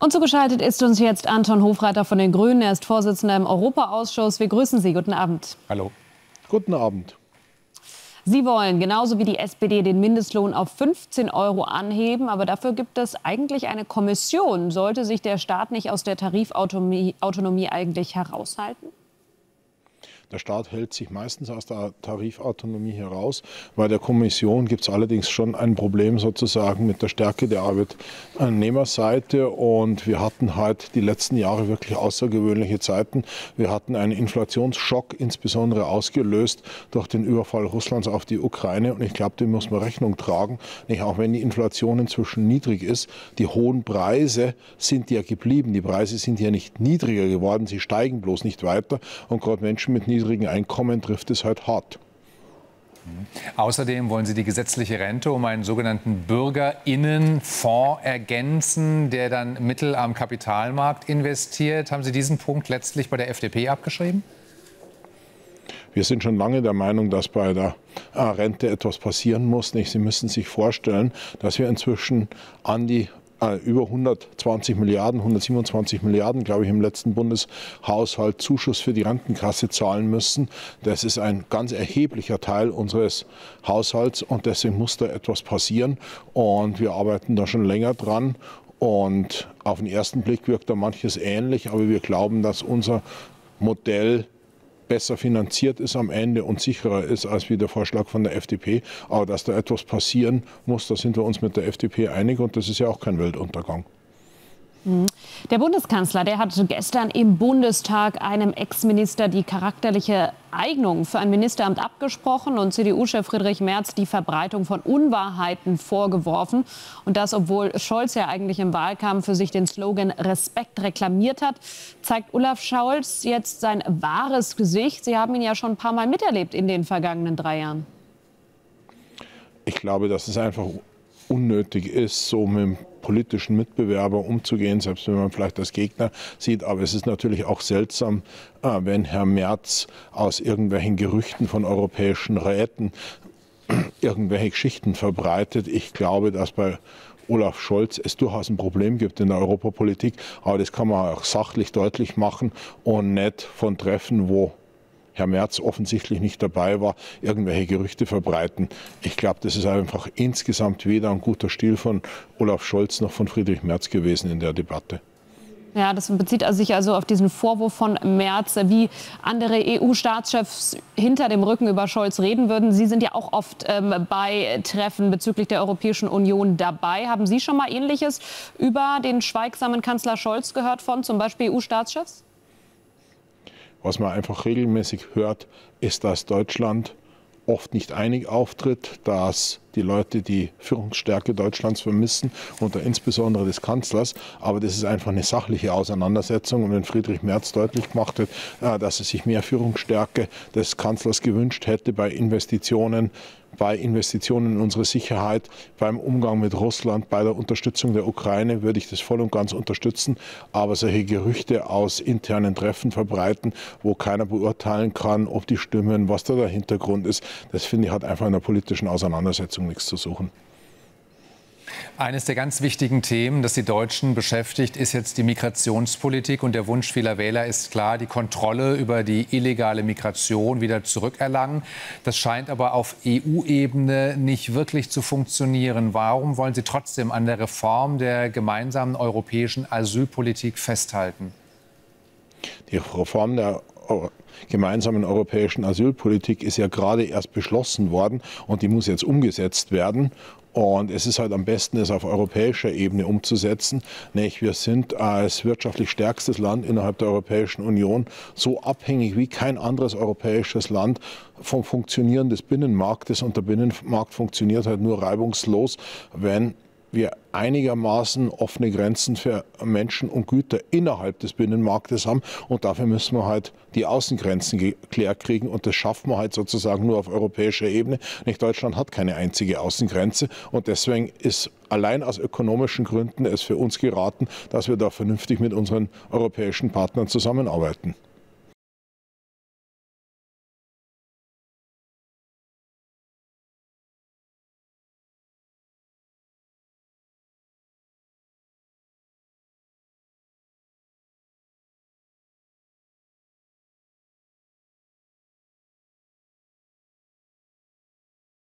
Und zugeschaltet ist uns jetzt Anton Hofreiter von den Grünen. Er ist Vorsitzender im Europaausschuss. Wir grüßen Sie. Guten Abend. Hallo. Guten Abend. Sie wollen genauso wie die SPD den Mindestlohn auf 15 € anheben. Aber dafür gibt es eigentlich eine Kommission. Sollte sich der Staat nicht aus der Tarifautonomie eigentlich heraushalten? Der Staat hält sich meistens aus der Tarifautonomie heraus. Bei der Kommission gibt es allerdings schon ein Problem sozusagen mit der Stärke der Arbeitnehmerseite. Und wir hatten halt die letzten Jahre wirklich außergewöhnliche Zeiten. Wir hatten einen Inflationsschock, insbesondere ausgelöst durch den Überfall Russlands auf die Ukraine. Und ich glaube, dem muss man Rechnung tragen. Nicht, auch wenn die Inflation inzwischen niedrig ist, die hohen Preise sind ja geblieben. Die Preise sind ja nicht niedriger geworden, sie steigen bloß nicht weiter. Und gerade Menschen mit niedrigen Einkommen trifft es halt hart. Außerdem wollen Sie die gesetzliche Rente um einen sogenannten BürgerInnenfonds ergänzen, der dann Mittel am Kapitalmarkt investiert. Haben Sie diesen Punkt letztlich bei der FDP abgeschrieben? Wir sind schon lange der Meinung, dass bei der Rente etwas passieren muss. Sie müssen sich vorstellen, dass wir inzwischen an die über 120 Milliarden, 127 Milliarden, glaube ich, im letzten Bundeshaushalt Zuschuss für die Rentenkasse zahlen müssen. Das ist ein ganz erheblicher Teil unseres Haushalts und deswegen muss da etwas passieren. Und wir arbeiten da schon länger dran. Und auf den ersten Blick wirkt da manches ähnlich, aber wir glauben, dass unser Modell besser finanziert ist am Ende und sicherer ist als wie der Vorschlag von der FDP. Aber dass da etwas passieren muss, da sind wir uns mit der FDP einig und das ist ja auch kein Weltuntergang. Der Bundeskanzler, der hat gestern im Bundestag einem Ex-Minister die charakterliche Eignung für ein Ministeramt abgesprochen und CDU-Chef Friedrich Merz die Verbreitung von Unwahrheiten vorgeworfen. Und das, obwohl Scholz ja eigentlich im Wahlkampf für sich den Slogan Respekt reklamiert hat, zeigt Olaf Scholz jetzt sein wahres Gesicht. Sie haben ihn ja schon ein paar Mal miterlebt in den vergangenen 3 Jahren. Ich glaube, dass es einfach unnötig ist, so mit dem politischen Mitbewerber umzugehen, selbst wenn man vielleicht als Gegner sieht. Aber es ist natürlich auch seltsam, wenn Herr Merz aus irgendwelchen Gerüchten von europäischen Räten irgendwelche Geschichten verbreitet. Ich glaube, dass bei Olaf Scholz es durchaus ein Problem gibt in der Europapolitik. Aber das kann man auch sachlich deutlich machen und nicht von Treffen, wo Herr Merz offensichtlich nicht dabei war, irgendwelche Gerüchte verbreiten. Ich glaube, das ist einfach insgesamt weder ein guter Stil von Olaf Scholz noch von Friedrich Merz gewesen in der Debatte. Ja, das bezieht sich also auf diesen Vorwurf von Merz, wie andere EU-Staatschefs hinter dem Rücken über Scholz reden würden. Sie sind ja auch oft bei Treffen bezüglich der Europäischen Union dabei. Haben Sie schon mal Ähnliches über den schweigsamen Kanzler Scholz gehört von zum Beispiel EU-Staatschefs? Was man einfach regelmäßig hört, ist, dass Deutschland oft nicht einig auftritt, dass die Leute die Führungsstärke Deutschlands vermissen, unter insbesondere des Kanzlers. Aber das ist einfach eine sachliche Auseinandersetzung. Und wenn Friedrich Merz deutlich gemacht hat, dass er sich mehr Führungsstärke des Kanzlers gewünscht hätte bei Investitionen in unsere Sicherheit, beim Umgang mit Russland, bei der Unterstützung der Ukraine, würde ich das voll und ganz unterstützen. Aber solche Gerüchte aus internen Treffen verbreiten, wo keiner beurteilen kann, ob die stimmen, was da der Hintergrund ist, das finde ich hat einfach in einer politischen Auseinandersetzung nichts zu suchen. Eines der ganz wichtigen Themen, das die Deutschen beschäftigt, ist jetzt die Migrationspolitik. Und der Wunsch vieler Wähler ist klar, die Kontrolle über die illegale Migration wieder zurückerlangen. Das scheint aber auf EU-Ebene nicht wirklich zu funktionieren. Warum wollen Sie trotzdem an der Reform der gemeinsamen europäischen Asylpolitik festhalten? Die Reform der gemeinsamen europäischen Asylpolitik ist ja gerade erst beschlossen worden und die muss jetzt umgesetzt werden. Und es ist halt am besten, es auf europäischer Ebene umzusetzen. Wir sind als wirtschaftlich stärkstes Land innerhalb der Europäischen Union so abhängig wie kein anderes europäisches Land vom Funktionieren des Binnenmarktes. Und der Binnenmarkt funktioniert halt nur reibungslos, wenn wir einigermaßen offene Grenzen für Menschen und Güter innerhalb des Binnenmarktes haben. Und dafür müssen wir halt die Außengrenzen geklärt kriegen. Und das schaffen wir halt sozusagen nur auf europäischer Ebene. Nicht Deutschland hat keine einzige Außengrenze. Und deswegen ist allein aus ökonomischen Gründen es für uns geraten, dass wir da vernünftig mit unseren europäischen Partnern zusammenarbeiten.